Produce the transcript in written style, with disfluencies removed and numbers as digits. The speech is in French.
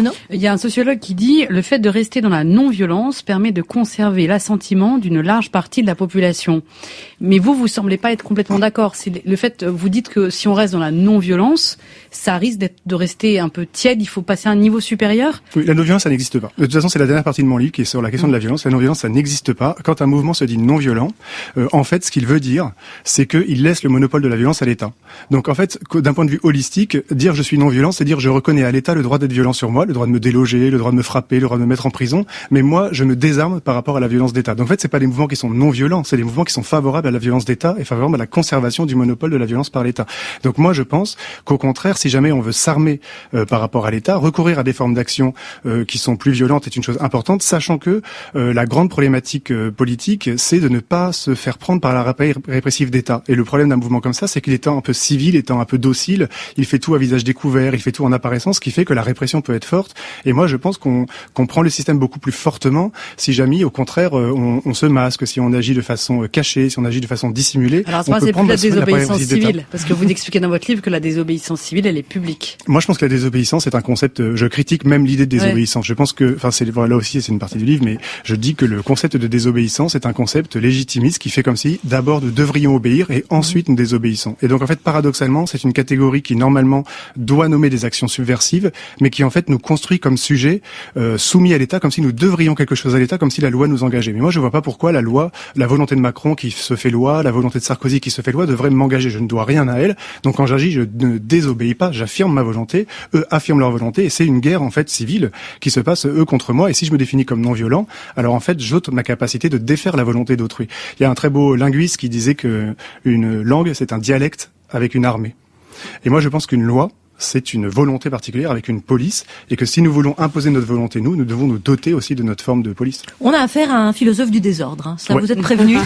Renaud ? Il y a un sociologue qui dit le fait de rester dans la non-violence permet de conserver l'assentiment d'une large partie de la population. Mais vous semblez pas être complètement d'accord. C'est le fait, vous dites que si on reste dans la non-violence, ça risque de rester un peu tiède. Il faut passer à un niveau supérieur. Oui, la non-violence, ça n'existe pas. De toute façon, c'est la dernière partie de mon livre qui est sur la question de la violence. La non-violence, ça n'existe pas. Quand un mouvement se dit non-violent, en fait, ce qu'il veut dire, c'est qu'il laisse le monopole de la violence à l'État. Donc, en fait, d'un point de vue holistique, dire je suis non-violent, c'est dire je reconnais à l'État le droit d'être violent sur moi, le droit de me déloger, le droit de me frapper, le droit de me mettre en prison, mais moi, je me désarme par rapport à la violence d'État. Donc, en fait, c'est pas des mouvements qui sont non-violents, c'est des mouvements qui sont favorables à la violence d'État et favorables à la conservation du monopole de la violence par l'État. Donc, moi, je pense qu'au contraire, si jamais on veut s'armer par rapport à l'État, recourir à des formes d'action qui sont plus violentes est une chose importante, sachant que la grande problématique politique, c'est de ne pas se faire prendre par la répressive d'État. Et le problème d'un mouvement comme ça, c'est qu'il étant un peu civil, étant un peu docile, il fait tout à visage découvert, il fait tout en apparaissance, ce qui fait que la répression peut être forte. Et moi, je pense qu'on prend le système beaucoup plus fortement si jamais, au contraire, on se masque, si on agit de façon cachée, si on agit de façon dissimulée. Alors, c'est plus la désobéissance civile, parce que vous expliquez dans votre livre que la désobéissance civile, elle est publique. Moi, je pense que la désobéissance est un concept, je critique même l'idée de désobéissance. Ouais. Je pense que, là aussi, c'est une partie du livre, mais je dis que le concept de désobéissance est un concept légitimiste qui fait comme si, d'abord, nous devrions obéir et ensuite nous désobéissons. Et donc, en fait, paradoxalement, c'est une catégorie qui, normalement, doit nommer des actions subversives, mais qui, en fait, nous construit comme sujet soumis à l'État, comme si nous devrions quelque chose à l'État, comme si la loi nous engageait. Mais moi, je vois pas pourquoi la loi, la volonté de Macron qui se fait loi, la volonté de Sarkozy qui se fait loi, devrait m'engager. Je ne dois rien à elle. Donc, quand j'agis, je ne désobéis pas, j'affirme ma volonté, eux affirment leur volonté, et c'est une guerre, en fait, civile, qui se passe, eux, contre moi. Et si je me définis comme non-violent, alors, en fait, j'ôte ma capacité de défaire la volonté d'autrui. Il y a un très beau linguiste qui disait que une langue, c'est un dialecte avec une armée. Et moi, je pense qu'une loi, c'est une volonté particulière avec une police, et que si nous voulons imposer notre volonté, nous devons nous doter aussi de notre forme de police. On a affaire à un philosophe du désordre, hein. Ça, ouais. Vous êtes prévenu.